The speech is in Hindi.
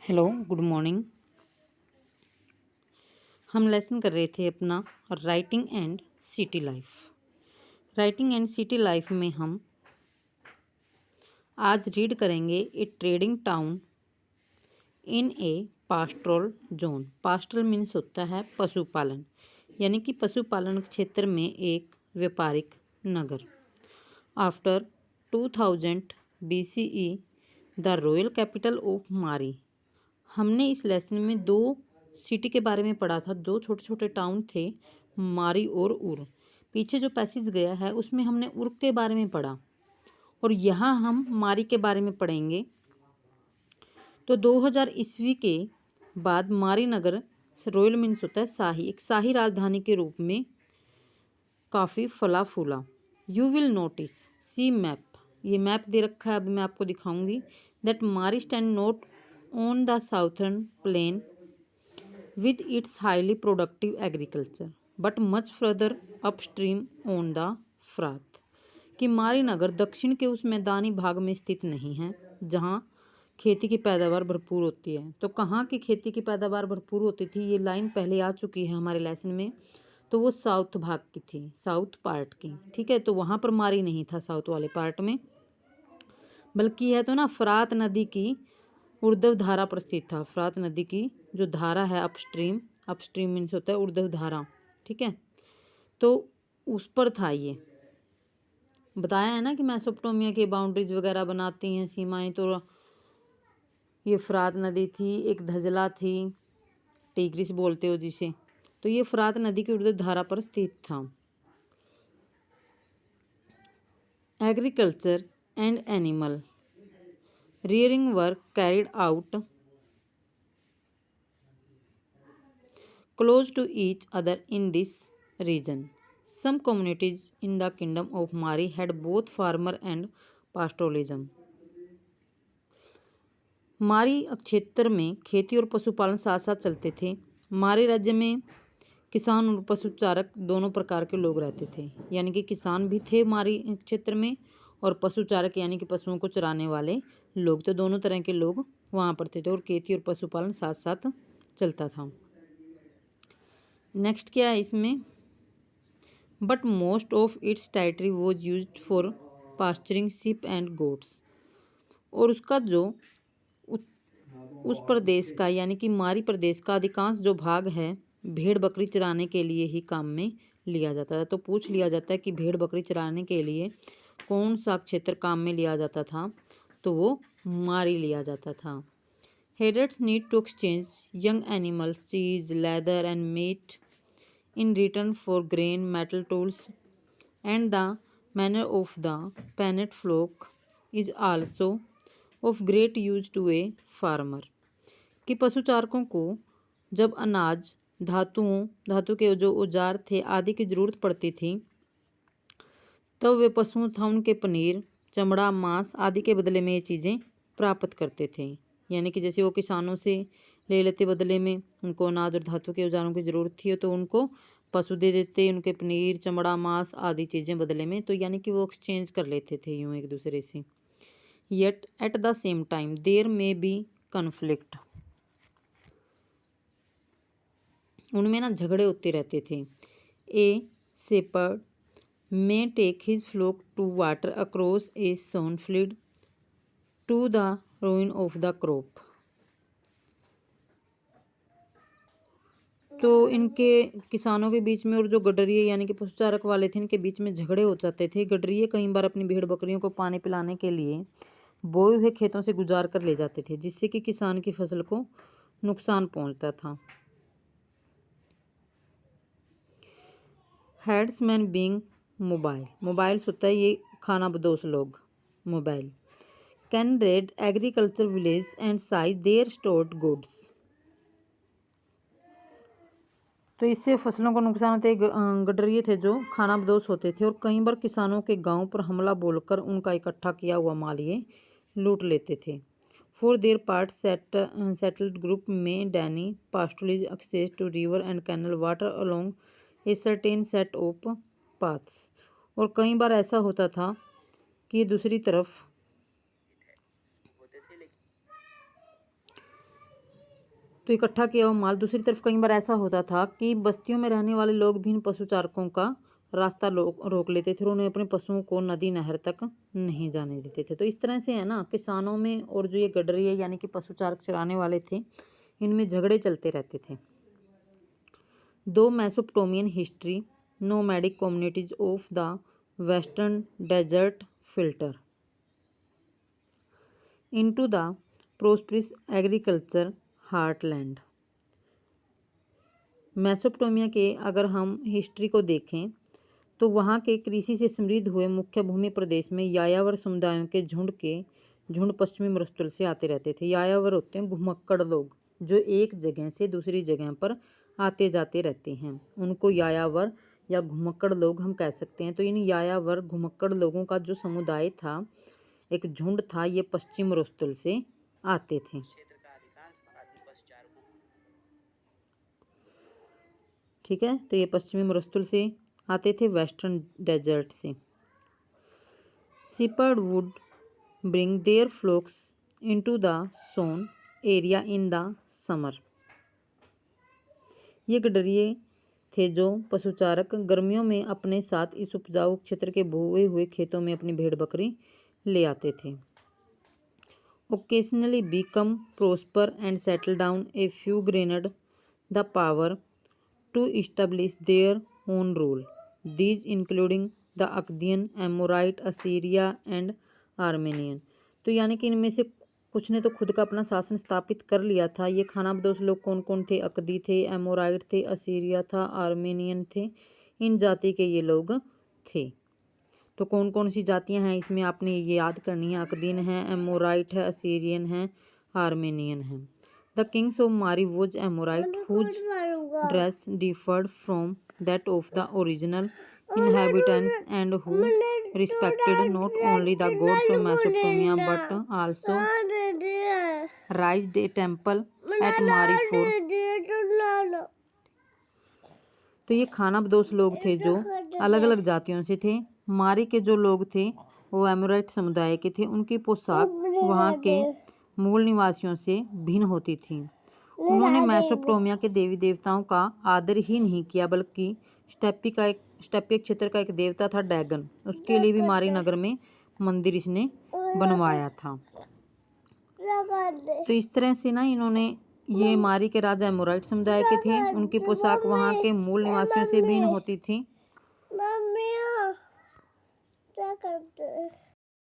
Hello, good morning. हम लेसन कर रहे थे अपना writing and city life. Writing and city life में हम आज रीड करेंगे a trading town in a pastoral zone. Pastoral means होता है पशुपालन, यानी कि पशुपालन क्षेत्र में एक व्यापारिक नगर। After 2000 BCE the royal capital of Mari. हमने इस लेसन में दो सिटी के बारे में पढ़ा था, दो छोटे छोटे टाउन थे, मारी और उर। पीछे जो पैसेज गया है उसमें हमने उर के बारे में पढ़ा और यहाँ हम मारी के बारे में पढ़ेंगे। तो 2000 ईस्वी के बाद मारी नगर, रॉयल मीन्स होता है शाही, एक शाही राजधानी के रूप में काफ़ी फला फूला। You will notice see map, ये मैप दे रखा है, अभी मैं आपको दिखाऊंगी। That Mari stand not on the southern plain with its highly productive agriculture but much further upstream on the फ्रात। कि मारी नगर दक्षिण के उस मैदानी भाग में स्थित नहीं है जहाँ खेती की पैदावार भरपूर होती है। तो कहाँ की खेती की पैदावार भरपूर होती थी, ये लाइन पहले आ चुकी है हमारे लेसन में। तो वो साउथ भाग की थी, साउथ पार्ट की, ठीक है। तो वहाँ पर मारी नहीं था साउथ वाले पार्ट में, बल्कि यह तो ना फरात नदी की ऊर्ध्व धारा पर स्थित था। फरात नदी की जो धारा है अपस्ट्रीम, अपस्ट्रीम मीन्स होता है ऊर्ध्व धारा, ठीक है। तो उस पर था ये, बताया है ना कि मेसोपोटामिया की बाउंड्रीज वगैरह बनाती हैं सीमाएं। तो ये फरात नदी थी, एक धजला थी, टिग्रिस बोलते हो जिसे। तो ये फरात नदी की ऊर्ध्व धारा पर स्थित था। Agriculture and animal rearing were carried out close to each other in this region. Some communities in the kingdom of Mari had both farmer and pastoralism. मारी क्षेत्र में खेती और पशुपालन साथ साथ चलते थे। मारी राज्य में किसान और पशुचारक दोनों प्रकार के लोग रहते थे, यानी कि किसान भी थे मारी क्षेत्र में और पशुचारक यानी कि पशुओं को चराने वाले लोग। तो दोनों तरह के लोग वहाँ पर थे और खेती और पशुपालन साथ साथ चलता था। नेक्स्ट क्या है इसमें, but most of its territory was used for pasturing sheep and goats. और उसका जो उस प्रदेश का यानी कि मारी प्रदेश का अधिकांश जो भाग है भेड़ बकरी चराने के लिए ही काम में लिया जाता है। तो पूछ लिया जाता है कि भेड़ बकरी चराने के लिए कौन सा क्षेत्र काम में लिया जाता था, तो वो मारी लिया जाता था। Herders need to exchange young animals, cheese, leather and meat in return for grain, metal tools and the manure of the penned flock is also of great use to a farmer. कि पशुचारकों को जब अनाज, धातु के जो औजार थे आदि की जरूरत पड़ती थी, तब वे पशुओं था उनके पनीर, चमड़ा, मांस आदि के बदले में ये चीज़ें प्राप्त करते थे। यानी कि जैसे वो किसानों से ले लेते बदले में, उनको अनाज और धातु के औजारों की ज़रूरत थी तो उनको पशु दे देते, उनके पनीर, चमड़ा, मांस आदि चीज़ें बदले में। तो यानी कि वो एक्सचेंज कर लेते थे यूँ एक दूसरे से। Yet at the same time there may be conflict, उनमें ना झगड़े होते रहते थे। A shepherd may take his flock to water across a sown field to the ruin of the crop। तो इनके किसानों के बीच में और जो गडरिये यानी कि पशुचारक वाले थे, इनके बीच में झगड़े हो जाते थे। गडरिये कई बार अपनी भेड़ बकरियों को पानी पिलाने के लिए बोए हुए खेतों से गुजार कर ले जाते थे, जिससे कि किसान की फसल को नुकसान पहुंचता था। हेड्समैन बीइंग मोबाइल, मोबाइल्स होता है ये खाना बदोश लोग, mobile. Can raid agriculture village and seize their stored goods. तो इससे फसलों को नुकसान होते। गडरिये थे जो खाना बदोश होते थे और कई बार किसानों के गांव पर हमला बोलकर उनका इकट्ठा किया हुआ माल ये लूट लेते थे। For their part settled group में deny pastoralists access to river and canal water along a certain set of paths. और कई बार ऐसा होता था कि दूसरी तरफ तो इकट्ठा किया हुआ माल। दूसरी तरफ कई बार ऐसा होता था कि बस्तियों में रहने वाले लोग भी इन पशुचारकों का रास्ता रोक लेते थे और उन्हें अपने पशुओं को नदी नहर तक नहीं जाने देते थे। तो इस तरह से है ना, किसानों में और जो ये गडरिये यानी कि पशुचारक चराने वाले थे, इनमें झगड़े चलते रहते थे। दो Mesopotamian history nomadic communities of the western desert filter into the prosperous agriculture heartland. Mesopotamia के अगर हम हिस्ट्री को देखें तो वहाँ के कृषि से समृद्ध हुए मुख्य भूमि प्रदेश में यायावर समुदायों के झुंड पश्चिमी मरुस्थल से आते रहते थे। यायावर होते हैं घुमक्कड़ लोग जो एक जगह से दूसरी जगह पर आते जाते रहते हैं, उनको यायावर या घुमक्कड़ लोग हम कह सकते हैं। तो इन यायावर घुमक्कड़ लोगों का जो समुदाय था, एक झुंड था, ये पश्चिम मरुस्थल से आते थे। ठीक है, तो ये पश्चिमी मरुस्थल से आते थे, वेस्टर्न डेजर्ट से। shepherd would bring their flocks into the sown area in the summer। ये गडरिये थे जो पशुचारक गर्मियों में अपने साथ इस उपजाऊ क्षेत्र के बोए हुए खेतों में अपनी भेड़ बकरी ले आते थे। occasionally become prosper and settle down a few gained the power to establish their own rule, these including the Akkadian, Amorite, Assyria and Armenian. तो यानी कि इनमें से कुछ ने तो खुद का अपना शासन स्थापित कर लिया था। ये खानाबदोश लोग कौन कौन थे? अकदी थे, एमोराइट थे, असीरिया था, आर्मेनियन थे। इन जाति के ये लोग थे। तो कौन कौन सी जातियां हैं इसमें आपने ये याद करनी है। अकदीन है, एमोराइट है, असीरियन है, आर्मेनियन है। The kings of Mari was Amorite whose dress differed from that of the original inhabitants and who respected not only the gods of Mesopotamia but also raised a temple at Mari for। तो ये खानाबदोश लोग थे जो अलग अलग जातियों से थे। मारी के जो लोग थे वो एमोराइट समुदाय के थे। उनकी पोशाक वहाँ के मूल निवासियों से भिन्न होती थी। उन्होंने मेसोपोटामिया के देवी देवताओं का आदर ही नहीं किया, बल्कि स्टेपीय क्षेत्र का एक देवता था डैगन, उसके लिए भी मारी नगर में मंदिर इसने बनवाया था। तो इस तरह से ना इन्होंने, ये मारी के राजा एमोराइट समुदाय के थे। उनकी पोशाक वहाँ के मूल निवासियों से भिन्न होती थी।